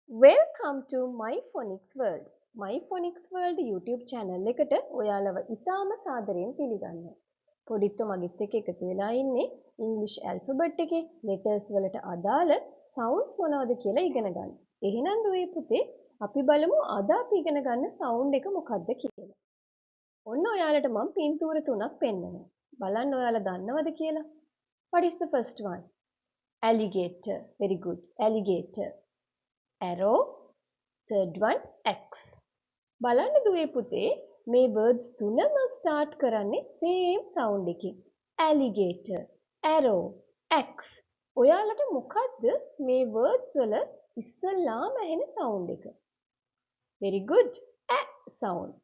Welcome to My Phonics World. My Phonics World YouTube channel එකට ඔයාලව ඉතාම සාදරයෙන් පිළිගන්නවා. පොඩිත් මගෙත් එක්ක එකතු වෙලා ඉන්නේ English alphabet එකේ letters වලට අදාළ sounds මොනවද කියලා ඉගෙන ගන්න. එහෙනම් දුවේ පුතේ අපි බලමු අද අපි ඉගෙන ගන්න sound එක මොකක්ද කියලා. ඔන්න ඔයාලට මම පින්තූර තුනක් පෙන්නනවා. බලන්න ඔයාලා දන්නවද කියලා? What is the first one? Alligator. Very good. Alligator. Arrow, third one X. බලන්න දුවේ පුතේ මේ words තුනම start කරන්නේ same sound එකකින්. Alligator, arrow, X. ඔයාලට මොකද්ද මේ words වල ඉස්සල්ලාම ඇහෙන sound එක? Very good. A sound.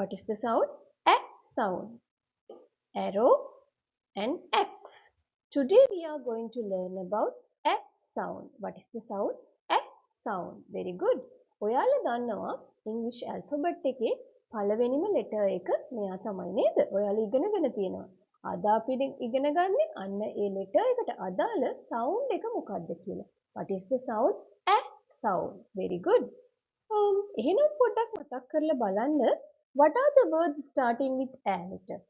What is the sound? A sound. Arrow and X. Today we are going to learn about A sound. What is the sound? A sound. Very good. ඔයාලා දන්නවා English alphabet එකේ පළවෙනිම letter එක මෙයා තමයි නේද? ඔයාලා ඉගෙනගෙන තියෙනවා. අද අපි ඉගෙන ගන්නේ අන්න ඒ letter එකට අදාළ sound එක මොකක්ද කියලා. What is the sound? A sound. Very good. එහෙනම් පොඩ්ඩක් මතක් කරලා බලන්න what are the words starting with A letter?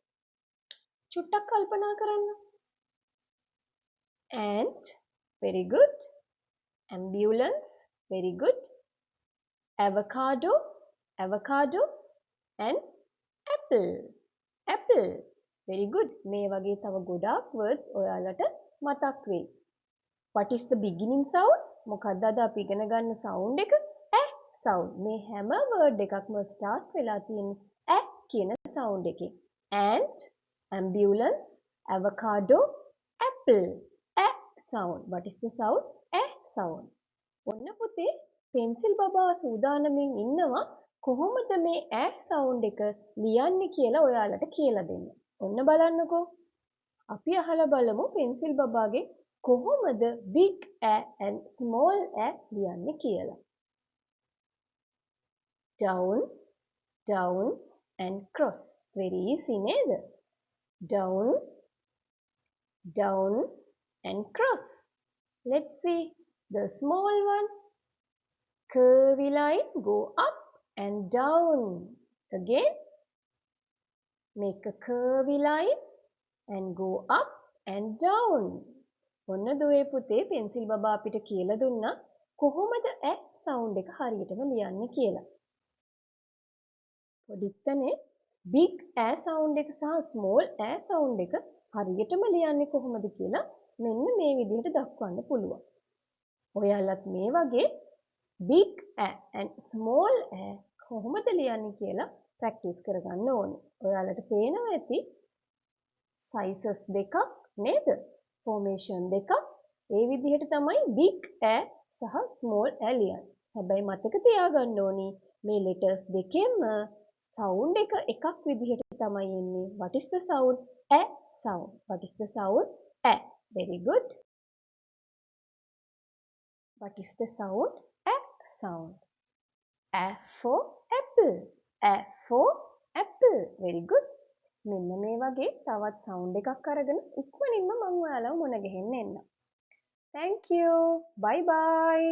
චුට්ටක් කල්පනා කරන්න. Ant. Very good. Ambulance. Very good. Avocado, avocado and apple, apple. Very good. මේ වගේ තව ගොඩාක් words ඔයාලට මතක් වෙයි. What is the beginning sound? මොකක්ද අද අපි ඉගෙන ගන්න sound එක? A sound. මේ හැම word එකක්ම start වෙලා තියෙන්නේ A කියන sound එකෙන්. Ant, ambulance, avocado, apple. A sound. What is the sound? A sound. ඔන්න පුතේ පෙන්සිල් බබා සූදානමින් ඉන්නවා කොහොමද මේ A sound එක ලියන්නේ කියලා ඔයාලට කියලා දෙන්න. ඔන්න බලන්නකෝ. අපි අහලා බලමු පෙන්සිල් බබාගේ කොහොමද big A and small A ලියන්නේ කියලා. Down, down and cross. Very easy නේද? Down, down and cross. Let's see the small one. Curvy line, go up and down. Again, make a curvy line and go up and down. ඔන්න දුවේ පුතේ pencil බබා අපිට කියලා දුන්නා කොහොමද A sound එක හරියටම ලියන්නේ කියලා. පොඩිත්තනේ big A sound එක සහ small A sound එක හරියටම ලියන්නේ කොහොමද කියලා මෙන්න මේ විදිහට දක්වන්න පුළුවන්. ඔයාලත් මේ වගේ big A and small A කොහොමද ලියන්නේ කියලා ප්‍රැක්ටිස් කරගන්න ඕනේ. ඔයාලට පේනවා ඇති sizes දෙකක් නේද? formation දෙකක්. ඒ විදිහට තමයි big A සහ small A ලියන්නේ. හැබැයි මතක තියාගන්න ඕනි මේ letters දෙකෙන්ම sound එක එකක් විදිහට තමයි එන්නේ. What is the sound? A sound. What is the sound? A. Very good. What is the sound? A sound. A for apple. A for apple. Very good. මෙන්න මේ වගේ තවත් sound එකක් අරගෙන ඉක්මනින්ම මම ඔයාලව මුණ ගැහෙන්න එන්න. Thank you. Bye bye.